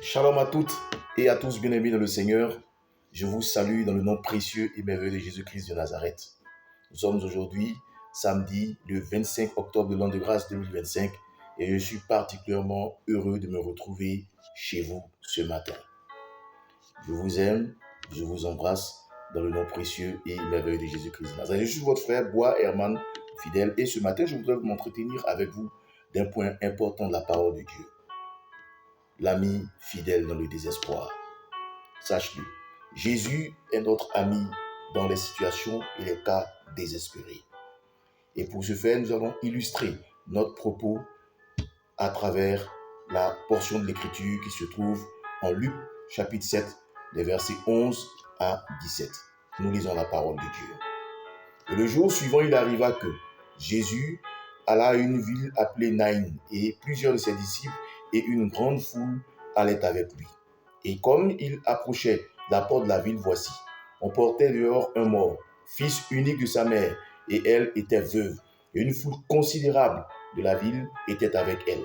Shalom à toutes et à tous bien-aimés dans le Seigneur. Je vous salue dans le nom précieux et merveilleux de Jésus-Christ de Nazareth. Nous sommes aujourd'hui samedi le 25 octobre de l'an de grâce 2025 et je suis particulièrement heureux de me retrouver chez vous ce matin. Je vous aime, je vous embrasse dans le nom précieux et merveilleux de Jésus-Christ de Nazareth. Je suis votre frère Bois Herman, fidèle, et ce matin je voudrais m'entretenir avec vous d'un point important de la parole de Dieu. L'ami fidèle dans le désespoir. Sache-le, Jésus est notre ami dans les situations et les cas désespérés. Et pour ce faire, nous allons illustrer notre propos à travers la portion de l'Écriture qui se trouve en Luc chapitre 7, les versets 11 à 17. Nous lisons la parole de Dieu. Et le jour suivant, il arriva que Jésus alla à une ville appelée Naïn, et plusieurs de ses disciples et une grande foule allaient avec lui. Et comme il approchait la porte de la ville, voici, on portait dehors un mort, fils unique de sa mère, et elle était veuve. Et une foule considérable de la ville était avec elle.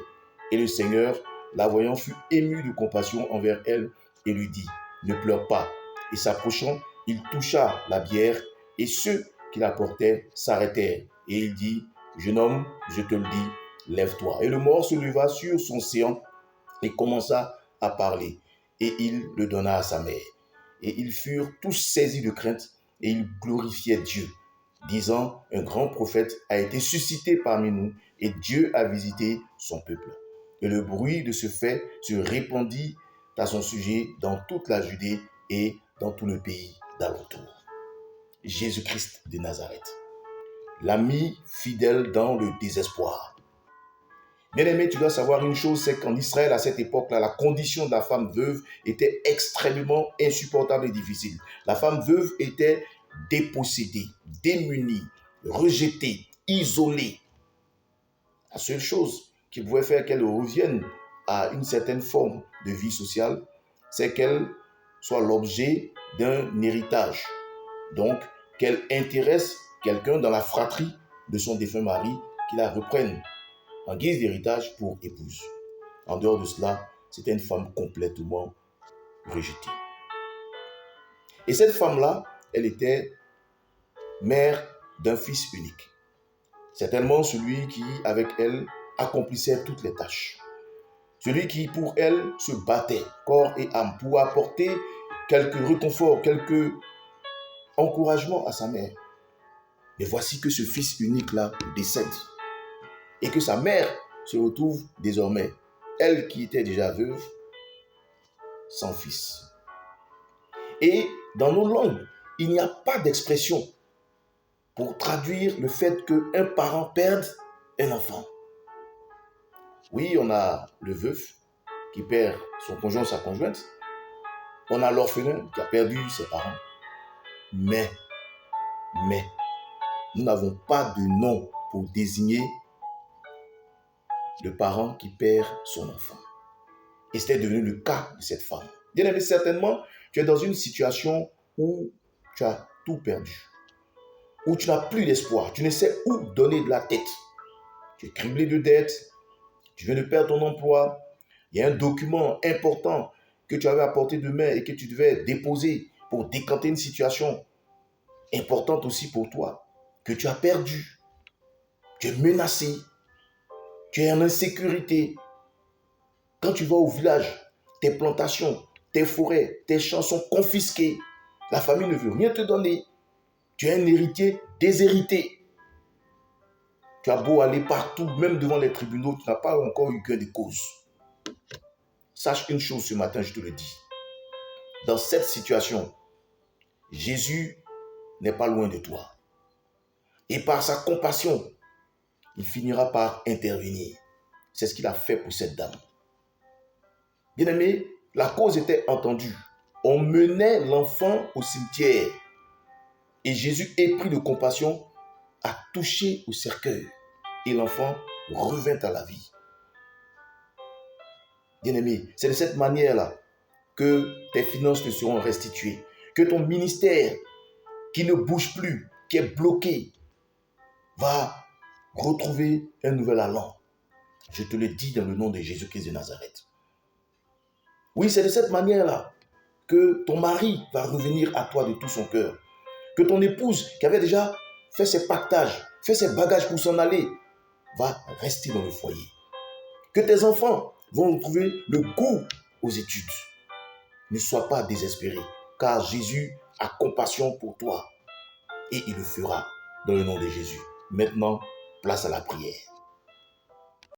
Et le Seigneur, la voyant, fut ému de compassion envers elle et lui dit, « Ne pleure pas. » Et s'approchant, il toucha la bière, et ceux qui la portaient s'arrêtèrent. Et il dit, « Jeune homme, je te le dis, lève-toi. » Et le mort se leva sur son séant et commença à parler. Et il le donna à sa mère. Et ils furent tous saisis de crainte et ils glorifiaient Dieu, disant, un grand prophète a été suscité parmi nous et Dieu a visité son peuple. Et le bruit de ce fait se répandit à son sujet dans toute la Judée et dans tout le pays d'alentour. Jésus-Christ de Nazareth, l'ami fidèle dans le désespoir. Bien-aimé, tu dois savoir une chose, c'est qu'en Israël, à cette époque-là, la condition de la femme veuve était extrêmement insupportable et difficile. La femme veuve était dépossédée, démunie, rejetée, isolée. La seule chose qui pouvait faire qu'elle revienne à une certaine forme de vie sociale, c'est qu'elle soit l'objet d'un héritage. Donc, qu'elle intéresse quelqu'un dans la fratrie de son défunt mari qui la reprenne en guise d'héritage pour épouse. En dehors de cela, c'était une femme complètement rejetée. Et cette femme-là, elle était mère d'un fils unique. Certainement celui qui, avec elle, accomplissait toutes les tâches. Celui qui, pour elle, se battait corps et âme pour apporter quelques réconforts, quelques encouragements à sa mère. Mais voici que ce fils unique-là décède. Et que sa mère se retrouve désormais, elle qui était déjà veuve, sans fils. Et dans nos langues, il n'y a pas d'expression pour traduire le fait qu'un parent perde un enfant. Oui, on a le veuf qui perd son conjoint ou sa conjointe. On a l'orphelin qui a perdu ses parents. Mais, nous n'avons pas de nom pour désigner le parent qui perd son enfant. Et c'était devenu le cas de cette femme. Bien aimé, certainement, tu es dans une situation où tu as tout perdu, où tu n'as plus d'espoir, tu ne sais où donner de la tête. Tu es criblé de dettes, tu viens de perdre ton emploi, il y a un document important que tu avais à portée de main et que tu devais déposer pour décanter une situation importante aussi pour toi, que tu as perdu. Tu es menacé, tu es en insécurité. Quand tu vas au village, tes plantations, tes forêts, tes champs sont confisqués. La famille ne veut rien te donner. Tu es un héritier déshérité. Tu as beau aller partout, même devant les tribunaux, tu n'as pas encore eu gain de cause. Sache une chose ce matin, je te le dis. Dans cette situation, Jésus n'est pas loin de toi. Et par sa compassion, il finira par intervenir. C'est ce qu'il a fait pour cette dame. Bien-aimé, la cause était entendue. On menait l'enfant au cimetière. Et Jésus, épris de compassion, a touché au cercueil. Et l'enfant revint à la vie. Bien-aimé, c'est de cette manière-là que tes finances te seront restituées. Que ton ministère, qui ne bouge plus, qui est bloqué, va retrouver un nouvel allant. Je te le dis dans le nom de Jésus-Christ de Nazareth. Oui, c'est de cette manière-là que ton mari va revenir à toi de tout son cœur. Que ton épouse, qui avait déjà fait ses pactages, fait ses bagages pour s'en aller, va rester dans le foyer. Que tes enfants vont retrouver le goût aux études. Ne sois pas désespéré, car Jésus a compassion pour toi et il le fera dans le nom de Jésus. Maintenant, place à la prière.